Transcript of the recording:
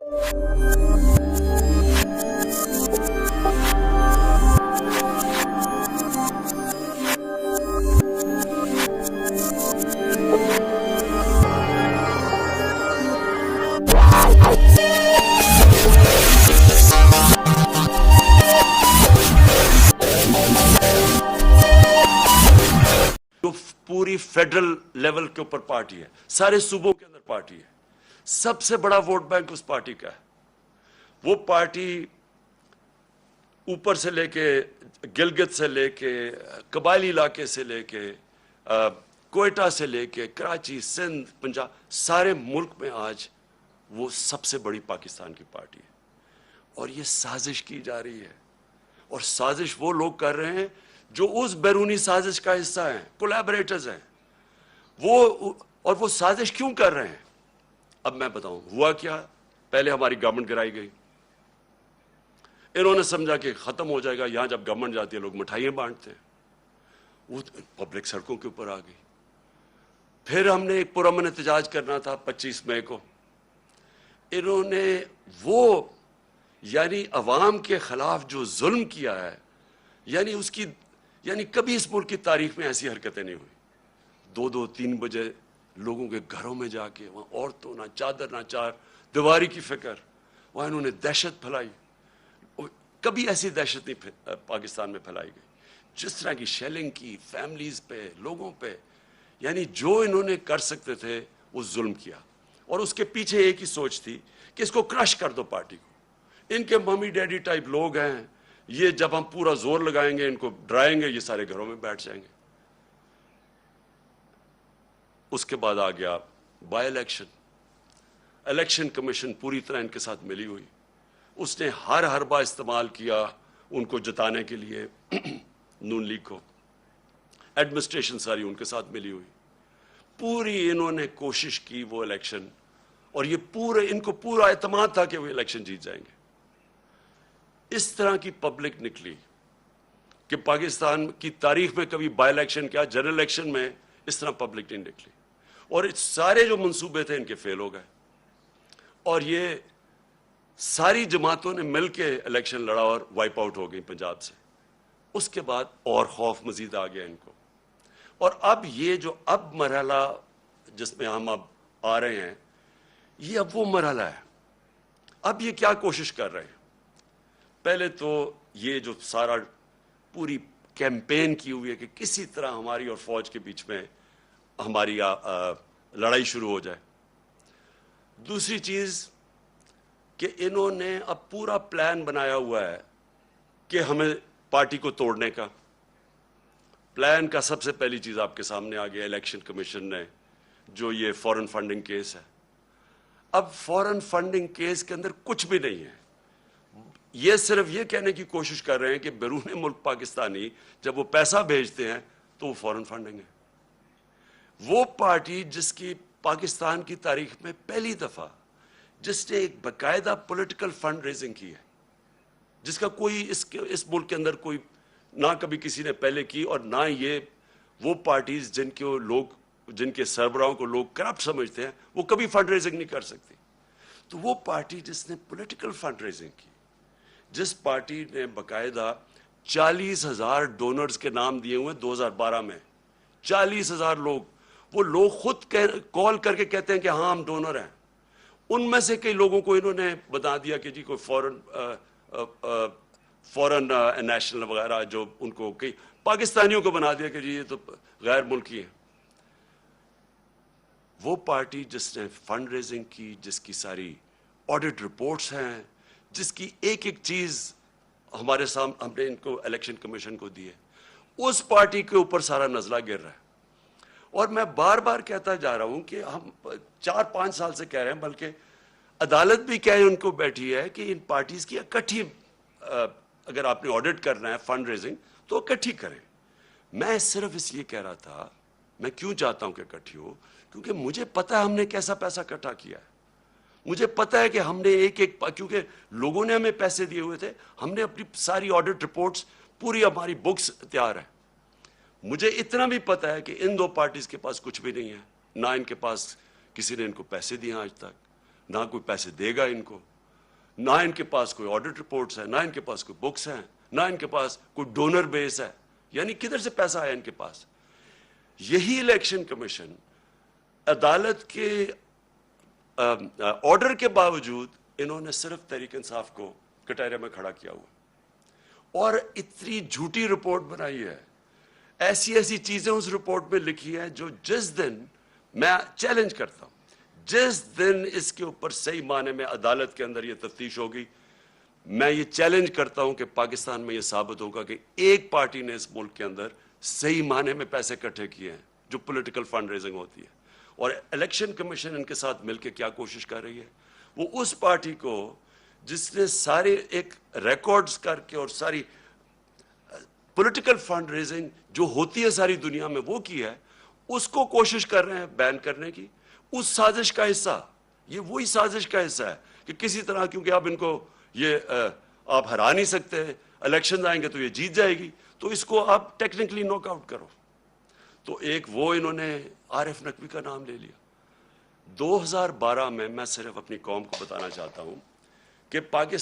पूरी federal level के ऊपर पार्टी है, सारे सूबों के अंदर पार्टी है, सबसे बड़ा वोट बैंक उस पार्टी का है। वो पार्टी ऊपर से लेके गिलगित से लेके कबायली इलाके से लेके कोयटा से लेके कराची, सिंध, पंजाब, सारे मुल्क में आज वो सबसे बड़ी पाकिस्तान की पार्टी है। और ये साजिश की जा रही है, और साजिश वो लोग कर रहे हैं जो उस बैरूनी साजिश का हिस्सा हैं, कोलैबोरेटर्स हैं और वो साजिश क्यों कर रहे हैं? अब मैं बताऊं हुआ क्या। पहले हमारी गवर्नमेंट गिराई गई, इन्होंने समझा कि खत्म हो जाएगा, यहां जब गवर्नमेंट जाती है लोग मिठाइयां बांटते हैं, वो पब्लिक सड़कों के ऊपर आ गई। फिर हमने एक पुरअमन एहतजाज करना था 25 मई को, इन्होंने वो यानी अवाम के खिलाफ जो जुल्म किया है, यानी कभी इस मुल्क की तारीख में ऐसी हरकतें नहीं हुई। 2-2, 3 बजे लोगों के घरों में जाके वहाँ औरतों ना चादर ना चार दीवारी की फिक्र, वहाँ इन्होंने दहशत फैलाई। कभी ऐसी दहशत नहीं पाकिस्तान में फैलाई गई जिस तरह की शेलिंग की फैमिलीज पे, लोगों पे, यानी जो इन्होंने कर सकते थे वो जुल्म किया। और उसके पीछे एक ही सोच थी कि इसको क्रश कर दो पार्टी को। इनके मम्मी डैडी टाइप लोग हैं, ये जब हम पूरा जोर लगाएंगे, इनको डराएंगे, ये सारे घरों में बैठ जाएंगे। उसके बाद आ गया बाय इलेक्शन कमीशन पूरी तरह इनके साथ मिली हुई, उसने हर हरबा इस्तेमाल किया उनको जिताने के लिए नून लीग को। एडमिनिस्ट्रेशन सारी उनके साथ मिली हुई, पूरी इन्होंने कोशिश की वो इलेक्शन, और ये इनको पूरा एतमाद था कि वो इलेक्शन जीत जाएंगे। इस तरह की पब्लिक निकली कि पाकिस्तान की तारीख में कभी बाय इलेक्शन क्या, जनरल इलेक्शन में इस तरह पब्लिक नहीं निकली, और सारे जो मंसूबे थे इनके फेल हो गए। और ये सारी जमातों ने मिलके इलेक्शन लड़ा और वाइप आउट हो गई पंजाब से। उसके बाद और खौफ मजीद आ गया इनको। और अब ये जो अब मरहला जिसमें हम अब आ रहे हैं, ये अब वो मरहला है। अब ये क्या कोशिश कर रहे हैं? पहले तो ये जो सारा पूरी कैंपेन की हुई है कि किसी तरह हमारी और फौज के बीच में हमारी लड़ाई शुरू हो जाए। दूसरी चीज कि इन्होंने अब पूरा प्लान बनाया हुआ है कि हमें पार्टी को तोड़ने का। प्लान का सबसे पहली चीज आपके सामने आ गया, इलेक्शन कमीशन ने जो ये फॉरेन फंडिंग केस है। अब फॉरेन फंडिंग केस के अंदर कुछ भी नहीं है। ये सिर्फ ये कहने की कोशिश कर रहे हैं कि बैरून मुल्क पाकिस्तानी जब वो पैसा भेजते हैं तो वो फॉरेन फंडिंग है। वो पार्टी जिसकी पाकिस्तान की तारीख में पहली दफा जिसने एक बाकायदा पॉलिटिकल फंड रेजिंग की है, जिसका कोई इस मुल्क के अंदर कोई ना कभी किसी ने पहले की, और ना ये वो पार्टीज जिनके सरबराहों को लोग करप्ट समझते हैं, वो कभी फंड रेजिंग नहीं कर सकती। तो वो पार्टी जिसने पॉलिटिकल फंड रेजिंग की, जिस पार्टी ने बाकायदा 40,000 डोनर्स के नाम दिए हुए 2012 में, 40,000 लोग, वो लोग खुद कॉल करके कहते हैं कि हाँ हम डोनर हैं। उनमें से कई लोगों को इन्होंने बता दिया कि जी कोई फॉरेन नेशनल वगैरह, जो उनको कई पाकिस्तानियों को बना दिया कि जी ये तो गैर मुल्की है। वो पार्टी जिसने फंड रेजिंग की, जिसकी सारी ऑडिट रिपोर्ट्स हैं, जिसकी एक एक चीज हमारे सामने हमने इनको इलेक्शन कमीशन को दी है, उस पार्टी के ऊपर सारा नजला गिर रहा है। और मैं बार बार कहता जा रहा हूं कि हम 4-5 साल से कह रहे हैं, बल्कि अदालत भी कहे उनको बैठी है कि इन पार्टीज की इकट्ठी, अगर आपने ऑडिट करना है फंड रेजिंग तो इकट्ठी करें। मैं सिर्फ इसलिए कह रहा था, मैं क्यों चाहता हूं कि इकट्ठी हो, क्योंकि मुझे पता है हमने कैसा पैसा इकट्ठा किया है। मुझे पता है कि हमने क्योंकि लोगों ने हमें पैसे दिए हुए थे, हमने अपनी सारी ऑडिट रिपोर्ट्स, पूरी हमारी बुक्स तैयार है। मुझे इतना भी पता है कि इन दो पार्टीज के पास कुछ भी नहीं है, ना इनके पास किसी ने इनको पैसे दिए आज तक, ना कोई पैसे देगा इनको। نہ ان کے پاس کوئی آڈٹ رپورٹس ہیں، نہ ان کے پاس کوئی بکس ہیں، نہ ان کے پاس کوئی ڈونر بیس ہے. یعنی کدھر سے پیسہ آیا ان کے پاس؟ یہی الیکشن کمیشن عدالت کے آرڈر کے باوجود انہوں نے صرف تحریک انصاف کو کٹہرے میں کھڑا کیا ہوا اور اتنی جھوٹی رپورٹ بنائی ہے. ایسی ایسی چیزیں اس رپورٹ میں لکھی ہیں جو جس دن میں چیلنج کرتا ہوں، جس دن اس کے اوپر صحیح معنی میں عدالت کے اندر یہ تفتیش ہوگی، میں یہ چیلنج کرتا ہوں کہ پاکستان میں یہ ثابت ہوگا کہ ایک پارٹی نے اس ملک کے اندر صحیح معنی میں پیسے اکٹھے کیے ہیں جو پولیٹیکل فنڈ ریزنگ ہوتی ہے. اور الیکشن کمیشن ان کے ساتھ مل کے کیا کوشش کر رہی ہے؟ وہ اس پارٹی کو جس نے سارے ایک ریکارڈز کر کے اور ساری پولیٹیکل فنڈ ریزنگ جو ہوتی ہے ساری دنیا میں وہ کی ہے، اس کو کوشش کر رہے ہیں بین کرنے کی. اس سازش کا حصہ، یہ وہی سازش کا حصہ ہے کہ کسی طرح، کیونکہ اب ان کو یہ آپ ہرا نہیں سکتے، الیکشن آئیں گے تو یہ جیت جائے گی، تو اس کو آپ ٹیکنیکلی ناک آؤٹ کرو. تو ایک وہ انہوں نے عارف نقوی کا نام لے لیا. 2012 میں صرف اپنی قوم کو بتانا چاہتا ہوں کہ پاکستان